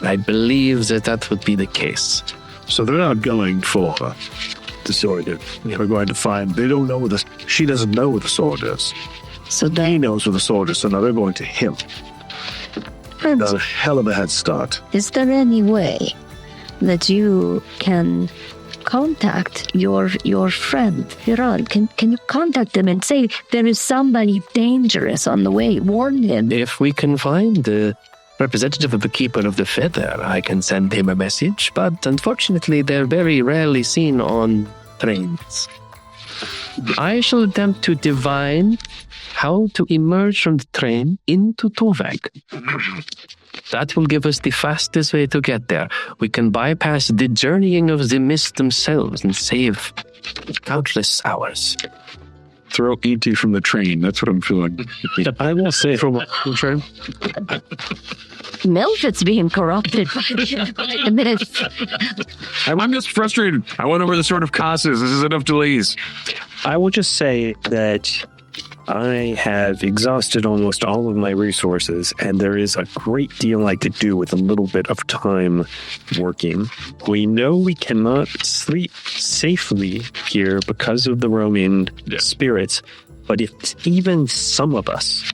Speaker 1: I believe that would be the case.
Speaker 7: So they're not going for the sword. They're going to find. They don't know what she doesn't know what the sword is.
Speaker 4: So
Speaker 7: He
Speaker 4: then,
Speaker 7: knows what the sword is. So now they're going to him. That's a hell of a head start.
Speaker 4: is there any way that you can contact your friend Firan? Can you contact him and say there is somebody dangerous on the way? Warn him.
Speaker 1: If we can find the representative of the Keeper of the Feather, I can send him a message, but unfortunately they're very rarely seen on trains. I shall attempt to divine how to emerge from the train into Tovag. That will give us the fastest way to get there. We can bypass the journeying of the mist themselves and save countless hours.
Speaker 3: Throw E.T. from the train. That's what I'm feeling.
Speaker 5: I will say from
Speaker 4: Melfit's being corrupted by the minute.
Speaker 3: I'm just frustrated. I want to know where the Sword of Kas is. This is enough delays.
Speaker 5: I will just say that I have exhausted almost all of my resources, and there is a great deal I could do with a little bit of time working. We know we cannot sleep safely here because of the roaming spirits, but if even some of us,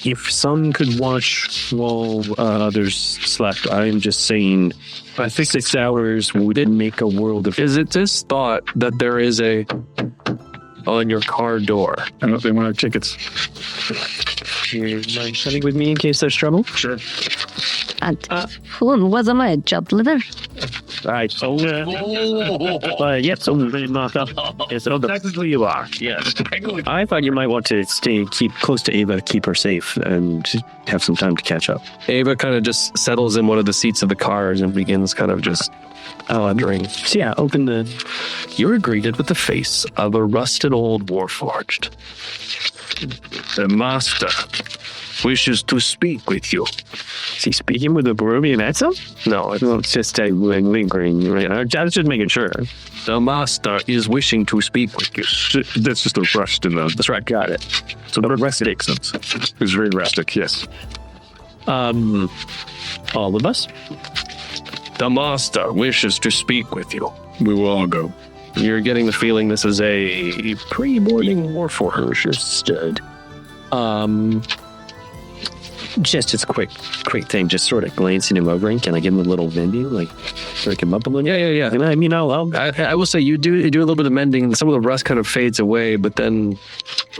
Speaker 5: if some could watch while others slept, I'm just saying, I think 6 hours would make a world of.
Speaker 1: Is it this thought that there is a on your car door?
Speaker 3: I don't know if they want our tickets.
Speaker 5: You mind shutting with me in case there's trouble?
Speaker 3: Sure.
Speaker 4: And who was my job leader?
Speaker 5: Right. So, yes, so Martha. Yes, so technically you are. Yes. I thought you might want to keep close to Ava, keep her safe, and have some time to catch up.
Speaker 1: Ava kind of just settles in one of the seats of the cars and begins kind of just wondering.
Speaker 5: So yeah, open the.
Speaker 1: You're greeted with the face of a rusted old warforged. The master wishes to speak with you.
Speaker 5: Is he speaking with a Barovian accent?
Speaker 1: No, it's,
Speaker 5: Well, it's just a lingering. Right? I was just making sure.
Speaker 1: the master is wishing to speak with you.
Speaker 3: That's just a rust in the.
Speaker 5: That's right. Got it.
Speaker 3: So the rustic accent. It's very rustic, yes.
Speaker 5: All of us.
Speaker 1: The master wishes to speak with you.
Speaker 3: We will all go.
Speaker 1: You're getting the feeling this is a pre-boarding warforged.
Speaker 5: Understood. Just as a quick thing, just sort of glancing him over, and can I give him a little vending, like break him up a little?
Speaker 1: Yeah.
Speaker 5: And I mean, I'll
Speaker 1: I will say you do a little bit of mending. Some of the rust kind of fades away, but then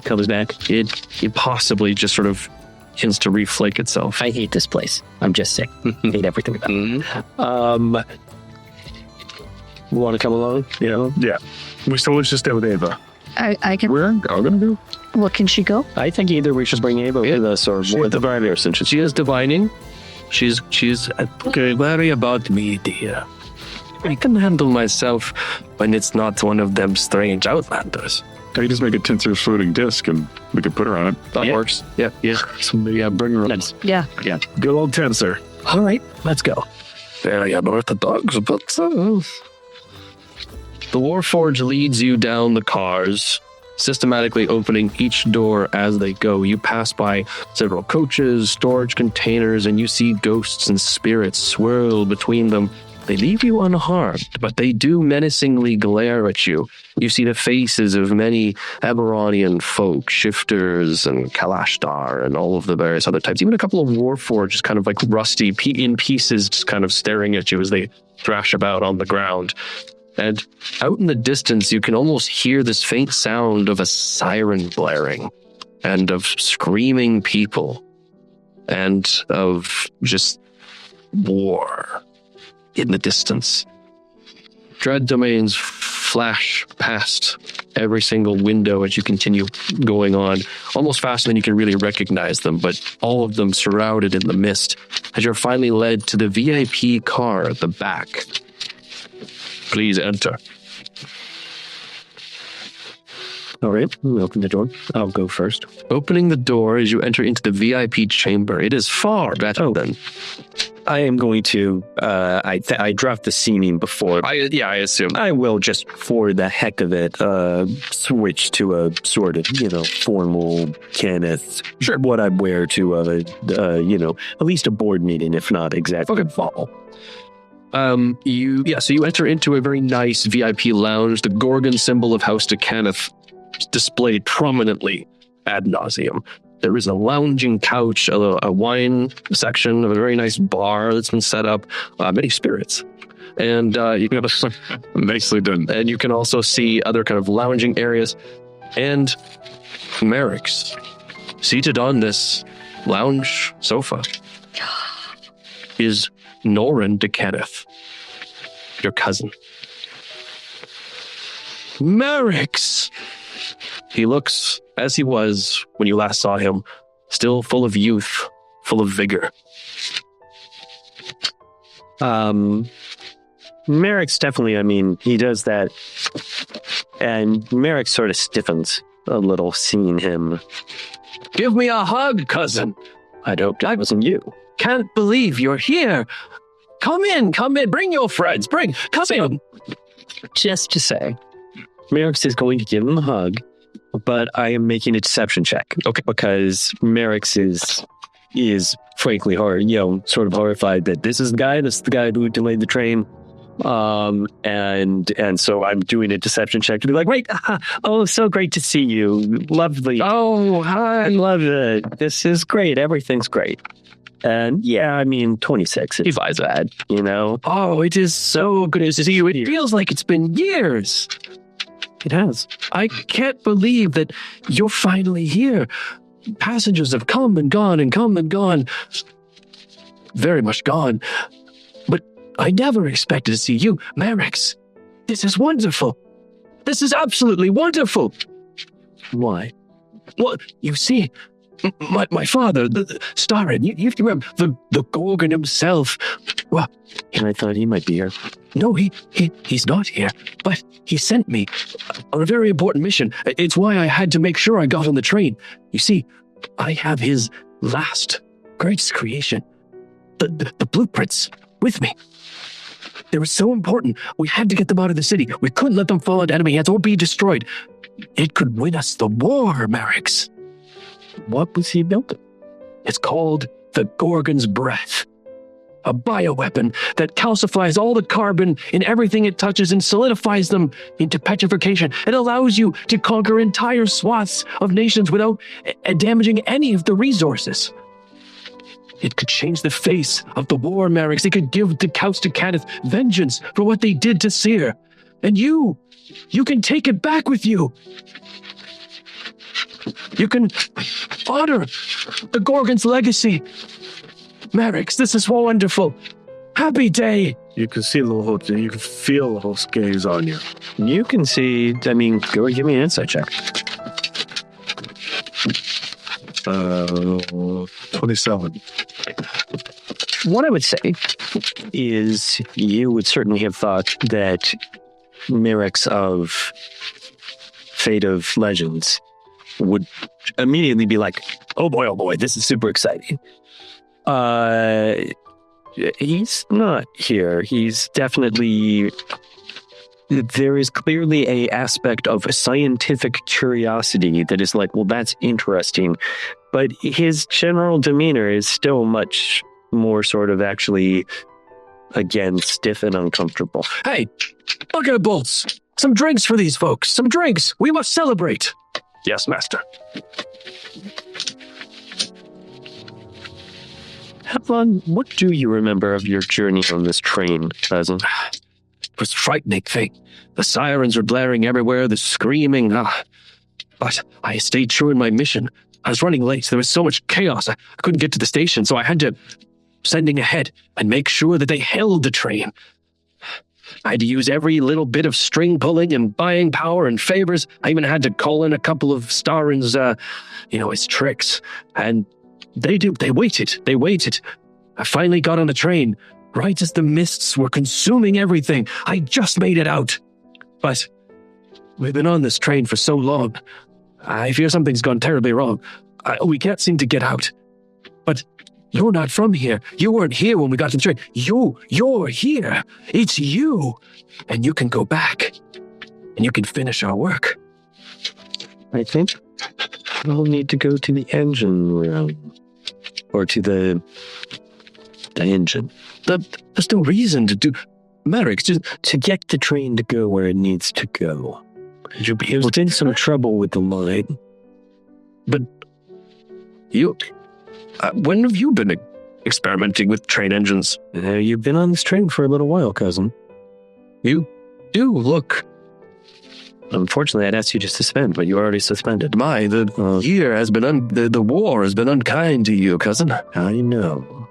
Speaker 5: comes back.
Speaker 1: it possibly just sort of begins to reflake itself.
Speaker 5: I hate this place. I'm just sick. Hate everything about it. Want to come along? You know,
Speaker 7: Yeah. We still let's just stay with Ava.
Speaker 4: I can.
Speaker 3: We're all going to go.
Speaker 4: Well, can she go?
Speaker 5: I think either we should bring Ava with us or
Speaker 7: With the Valier, since
Speaker 1: She is divining. She's okay. Worry about me, dear. I can handle myself when it's not one of them strange outlanders.
Speaker 3: I can just make a tensor floating disc and we could put her on it.
Speaker 1: That works. Yeah.
Speaker 3: So maybe bring her on.
Speaker 4: Yeah.
Speaker 7: good old Tensor.
Speaker 5: All right, let's go.
Speaker 1: Very unorthodox, but the Warforged leads you down the cars, systematically opening each door as they go. You pass by several coaches, storage containers, and you see ghosts and spirits swirl between them. They leave you unharmed, but they do menacingly glare at you. You see the faces of many Eberronian folk, shifters and Kalashtar and all of the various other types. Even a couple of Warforged, kind of like rusty in pieces, just kind of staring at you as they thrash about on the ground. And out in the distance, you can almost hear this faint sound of a siren blaring and of screaming people and of just war in the distance. Dread domains flash past every single window as you continue going on, almost faster than you can really recognize them, but all of them shrouded in the mist as you're finally led to the VIP car at the back. Please enter.
Speaker 5: All right, we open the door. I'll go first.
Speaker 1: Opening the door as you enter into the VIP chamber, it is far better than...
Speaker 5: I am going to, I dropped the seeming before.
Speaker 1: I assume.
Speaker 5: I will just, for the heck of it, switch to a sort of, formal Kenneth.
Speaker 1: Sure.
Speaker 5: What I wear to at least a board meeting, if not exactly fall.
Speaker 1: So you enter into a very nice VIP lounge, the Gorgon symbol of House to Kenneth displayed prominently ad nauseum. There is a lounging couch, a wine section of a very nice bar that's been set up, many spirits. And you can
Speaker 3: Nicely done.
Speaker 1: And you can also see other kind of lounging areas. And Merrick's seated on this lounge sofa is Norin de Kenneth, your cousin. Merrick's! He looks as he was when you last saw him, still full of youth, full of vigor.
Speaker 5: Merrick's definitely, he does that. And Merrick sort of stiffens a little seeing him.
Speaker 1: Give me a hug, cousin.
Speaker 5: I hoped it wasn't you.
Speaker 1: Can't believe you're here. Come in. Bring your friends. Come in.
Speaker 5: Just to say, Merrick's is going to give him a hug, but I am making a deception check.
Speaker 1: Okay.
Speaker 5: Because Merrick's is frankly sort of horrified that this is the guy who delayed the train. And so I'm doing a deception check to be like, wait, so great to see you. Lovely.
Speaker 1: Oh, hi.
Speaker 5: I love it. This is great. Everything's great. And 26 is bad,
Speaker 1: Oh, it is so good to see you. It feels like it's been years.
Speaker 5: It has.
Speaker 1: I can't believe that you're finally here. Passengers have come and gone. Very much gone. But I never expected to see you. Merrick's, this is wonderful. This is absolutely wonderful.
Speaker 5: Why?
Speaker 1: Well, you see, my father, Starin, you remember, the Gorgon himself. Well,
Speaker 5: and I thought he might be here.
Speaker 1: No, he's not here, but he sent me on a very important mission. It's why I had to make sure I got on the train. You see, I have his last greatest creation, the blueprints, with me. They were so important. We had to get them out of the city. We couldn't let them fall into enemy hands or be destroyed. It could win us the war, Merrick's.
Speaker 5: What was he building?
Speaker 1: It's called the Gorgon's Breath. A bioweapon that calcifies all the carbon in everything it touches and solidifies them into petrification. It allows you to conquer entire swaths of nations without damaging any of the resources. It could change the face of the war, Merrick's. It could give the House to Kenneth vengeance for what they did to Seer. And you can take it back with you. You can honor the Gorgon's legacy. Merrick's, this is wonderful. Happy day.
Speaker 7: You can see you can feel the whole gaze on you.
Speaker 5: You can see, go and give me an insight check.
Speaker 7: 27.
Speaker 5: What I would say is you would certainly have thought that Merrick's of Fate of Legends would immediately be like, oh boy, this is super exciting. He's not here. He's definitely there is clearly a aspect of scientific curiosity that is like, well, that's interesting. But his general demeanor is still much more sort of actually, again, stiff and uncomfortable.
Speaker 1: Hey, look at the bolts. Some drinks for these folks. Some drinks. We must celebrate. Yes, master.
Speaker 5: What do you remember of your journey on this train, cousin?
Speaker 1: It was a frightening thing. The sirens were blaring everywhere, the screaming. But I stayed true in my mission. I was running late. There was so much chaos. I couldn't get to the station, so I had to sending ahead and make sure that they held the train. I had to use every little bit of string pulling and buying power and favors. I even had to call in a couple of Starin's, his tricks. And they waited. I finally got on the train, right as the mists were consuming everything. I just made it out. But we've been on this train for so long. I fear something's gone terribly wrong. We can't seem to get out. But you're not from here. You weren't here when we got to the train. You're here. It's you. And you can go back. And you can finish our work.
Speaker 5: I think we'll need to go to the engine room. Or to the engine.
Speaker 1: There's no reason to do... Merrick, just
Speaker 5: to get the train to go where it needs to go. You'll be able to... some trouble with the line.
Speaker 1: But you... when have you been experimenting with train engines?
Speaker 5: You've been on this train for a little while, cousin.
Speaker 1: You do look...
Speaker 5: Unfortunately, I'd asked you to suspend, but you already suspended.
Speaker 1: The year has been... the war has been unkind to you, cousin.
Speaker 5: I know.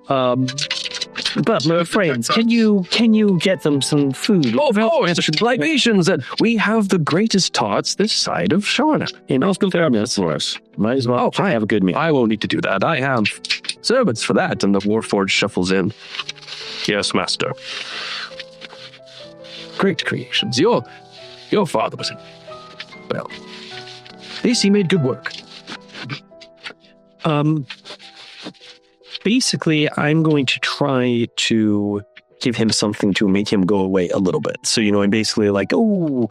Speaker 5: But my friends, can you get them some food?
Speaker 1: Oh, it's libations, and we have the greatest tarts this side of Sharna.
Speaker 5: In all fairness, might as well I have a good meal.
Speaker 1: I won't need to do that. I have servants for that, and the Warforged shuffles in. Yes, master. Great creations. Your father was well, at least he made good work.
Speaker 5: Basically, I'm going to try to give him something to make him go away a little bit. So, I'm basically like, do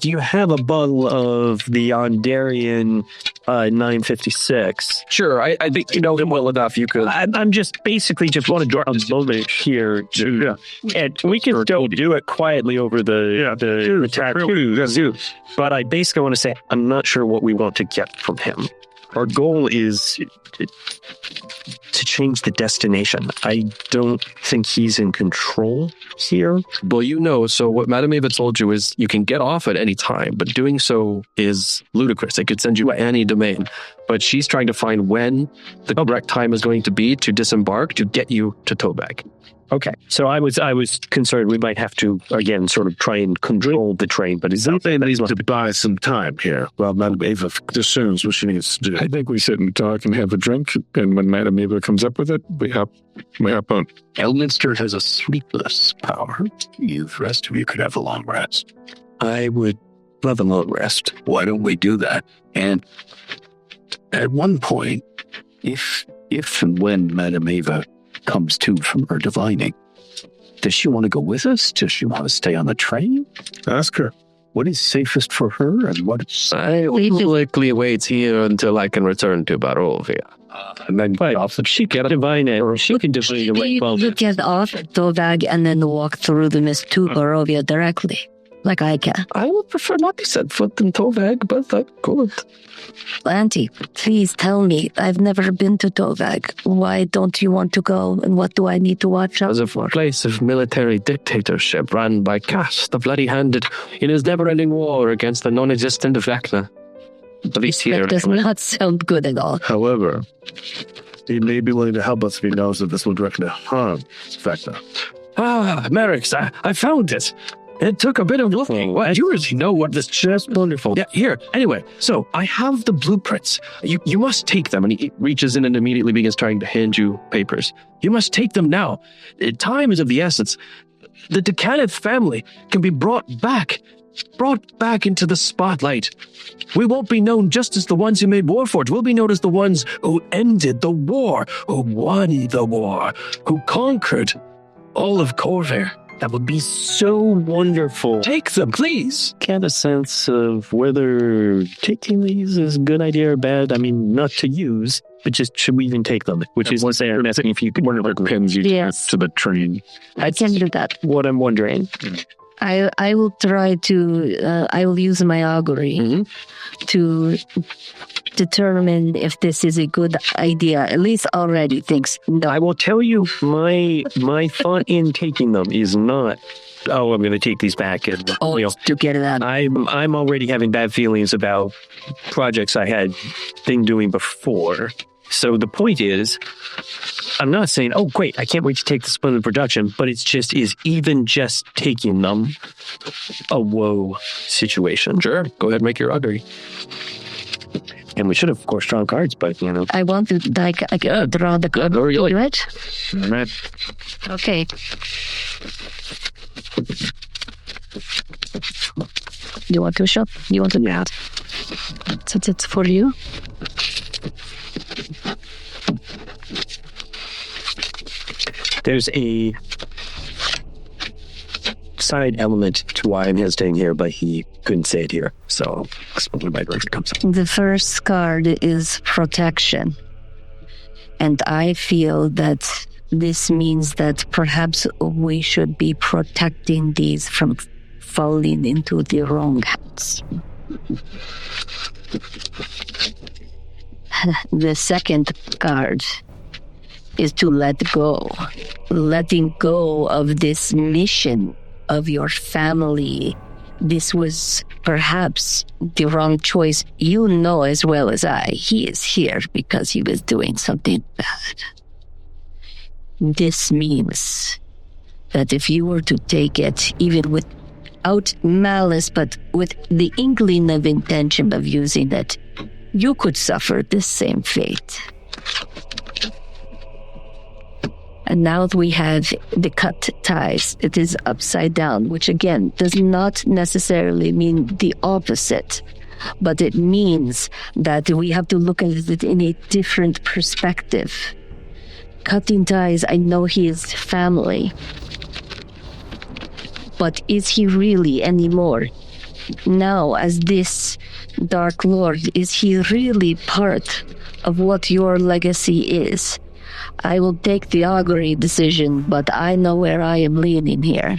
Speaker 5: you have a bottle of the Ondarian 956?
Speaker 1: Sure, I think you know him well enough. You could.
Speaker 5: I'm just basically want to draw a moment here. And we can still do it quietly over the tattoo. But I basically want to say, I'm not sure what we want to get from him. Our goal is to change the destination. I don't think he's in control here.
Speaker 1: Well, so what Madame Eva told you is you can get off at any time, but doing so is ludicrous. It could send you any domain. But she's trying to find when the correct time is going to be to disembark to get you to Tobag.
Speaker 5: Okay, so I was concerned we might have to, again, sort of try and control the train, but is that
Speaker 7: saying that he's to buy some time here while Madame Eva discerns what she needs to do?
Speaker 3: I think we sit and talk and have a drink, and when Madame Eva comes up with it, we hop on.
Speaker 6: Elminster has a sleepless power. The rest of you could have a long rest.
Speaker 5: I would love a long rest.
Speaker 6: Why don't we do that? And at one point, if and when Madame Eva comes to from her divining, does she want to go with us? Does she want to stay on the train?
Speaker 7: Ask her.
Speaker 6: What is safest for her and what is...
Speaker 1: I will likely wait here until I can return to Barovia.
Speaker 6: And then
Speaker 5: she can divine it, or she can divine it.
Speaker 4: You get off at Tobag and then walk through the mist to Barovia directly, like I can.
Speaker 1: I would prefer not to set foot in Tobag, but I could.
Speaker 4: Auntie, please tell me. I've never been to Tobag. Why don't you want to go, and what do I need to watch out for?
Speaker 1: As a place of military dictatorship run by Cass, the bloody-handed, in his never-ending war against the non-existent Vecna. At least here.
Speaker 4: That does not sound good at all.
Speaker 7: However, he may be willing to help us if he knows that this will directly harm Vecna.
Speaker 1: Merrick's, I found it. It took a bit of looking. Well, you really know what this just wonderful. Yeah, here. Anyway, so I have the blueprints. You must take them. And he reaches in and immediately begins trying to hand you papers. You must take them now. Time is of the essence. The Decaneth family can be brought back into the spotlight. We won't be known just as the ones who made Warforged. We'll be known as the ones who ended the war, who won the war, who conquered all of Corvair.
Speaker 5: That would be so wonderful.
Speaker 1: Take them, please.
Speaker 5: Get a sense of whether taking these is a good idea or bad. I mean, not to use, but just should we even take them? Which is to say, I'm asking if you could
Speaker 3: One of the pins you
Speaker 4: Yes.
Speaker 3: to the train.
Speaker 4: I can do that.
Speaker 5: what I'm wondering.
Speaker 4: I will try to, I will use my augury to determine if this is a good idea. At least already thinks, no.
Speaker 5: I will tell you, my thought in taking them is not, oh, I'm going to take these back. And,
Speaker 4: To get it out.
Speaker 5: I'm already having bad feelings about projects I had been doing before. So the point is, I'm not saying, oh, great, I can't wait to take this one in production, but it's just, is even just taking them a whoa situation.
Speaker 1: Sure. Go ahead and make your augury.
Speaker 5: And we should have, of course, drawn cards, but, you know.
Speaker 4: I want to draw the card.
Speaker 1: Or you like-
Speaker 4: Right?
Speaker 3: All right.
Speaker 4: Okay. You want to shop? You want to? Yeah. So it's for you.
Speaker 5: There's a side element to why I'm hesitating here, but he couldn't say it here. So explain my direction comes up.
Speaker 4: The first card is protection. And I feel that this means that perhaps we should be protecting these from falling into the wrong hands. The second card is to let go. Letting go of this mission of your family. This was perhaps the wrong choice. You know as well as I, he is here because he was doing something bad. This means that if you were to take it, even without malice, but with the inkling of intention of using it, you could suffer the same fate. And now that we have the cut ties, it is upside down, which again does not necessarily mean the opposite, but it means that we have to look at it in a different perspective. Cutting ties, I know he is family, but is he really anymore? Now, as this Dark Lord, is he really part of what your legacy is? I will take the augury decision, but I know where I am leaning here.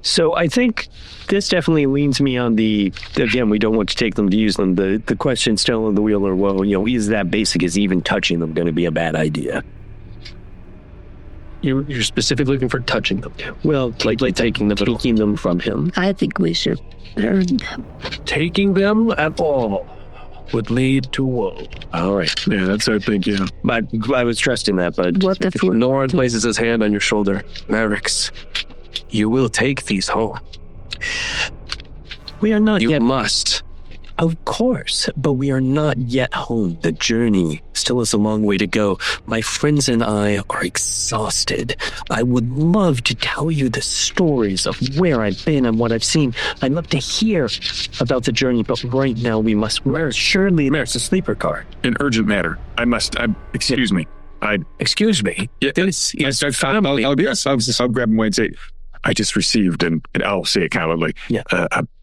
Speaker 5: So I think this definitely leans me on the, again, we don't want to take them to use them. The question still on the wheel or, well, you know, is that basic? Is even touching them going to be a bad idea?
Speaker 1: You're specifically looking for touching them.
Speaker 5: Well, like taking them from him.
Speaker 4: I think we should earn them.
Speaker 1: Taking them at all would lead to woe.
Speaker 5: All right.
Speaker 3: Yeah, that's our thing, yeah.
Speaker 5: But I was trusting that, but
Speaker 4: What if we
Speaker 1: Noran places his hand on your shoulder. Merrick's, you will take these home.
Speaker 5: we are not
Speaker 1: You
Speaker 5: yet.
Speaker 1: must.
Speaker 5: Of course, but we are not yet home. The journey still has a long way to go. My friends and I are exhausted. I would love to tell you the stories of where I've been and what I've seen. I'd love to hear about the journey, but right now we must surely there's a sleeper car.
Speaker 3: An urgent matter. Excuse me.
Speaker 1: Excuse me. This is family.
Speaker 3: I'll grab him away and say, I just received, and I'll say it kind of like,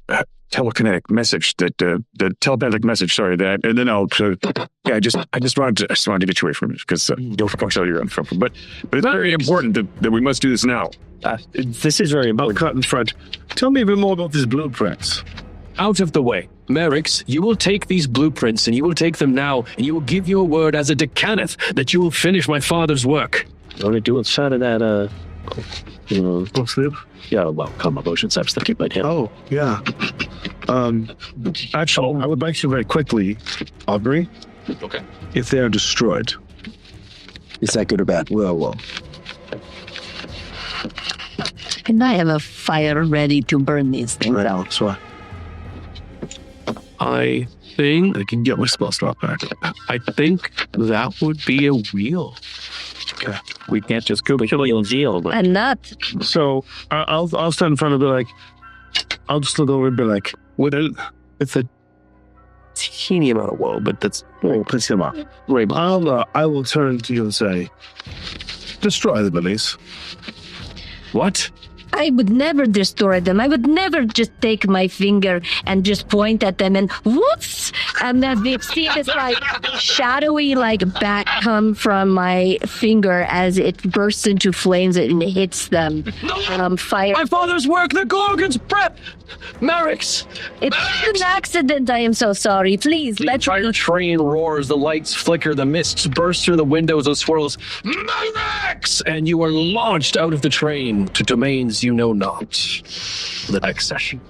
Speaker 3: a telekinetic message the telepathic message, sorry, that, and then I just wanted to get you away from it, because of course you're on front. But it's very important that we must do this now.
Speaker 5: This is very
Speaker 7: I'll
Speaker 5: important.
Speaker 7: cut in front. Tell me a bit more about these blueprints.
Speaker 1: Out of the way. Merrick's, you will take these blueprints, and you will take them now, and you will give your word as a decaneth that you will finish my father's work.
Speaker 5: You want to do a shot of that,
Speaker 7: Sleep?
Speaker 5: yeah, well, calm emotions, I was thinking about him.
Speaker 7: Oh, yeah. Actually, I would like to very quickly, Aubrey,
Speaker 1: Okay.
Speaker 7: if they are destroyed.
Speaker 2: Is that good or bad?
Speaker 7: Well.
Speaker 4: And I have a fire ready to burn these things
Speaker 7: Right.
Speaker 4: out.
Speaker 7: So
Speaker 1: I think
Speaker 7: I can get my spell slot back.
Speaker 1: that would be a wheel.
Speaker 7: Okay.
Speaker 5: We can't just go kill your deal, but
Speaker 4: And not
Speaker 7: So I'll stand in front of it like, I'll just look over and be like,
Speaker 1: It's a teeny amount of woe, but that's
Speaker 7: oh, please come on.
Speaker 1: right.
Speaker 7: I will turn to you and say, destroy the police.
Speaker 1: What?
Speaker 4: I would never destroy them. I would never just take my finger and just point at them and whoops! And then we see this like shadowy like bat come from my finger as it bursts into flames and hits them. Fire.
Speaker 1: My father's work, the Gorgon's prep! Merrick's!
Speaker 4: It's an accident. I am so sorry. Please,
Speaker 1: The
Speaker 4: let
Speaker 1: entire
Speaker 4: me.
Speaker 1: train roars, the lights flicker, the mists burst through the windows and swirls. Merrick's! And you are launched out of the train to domains you know not. The next session.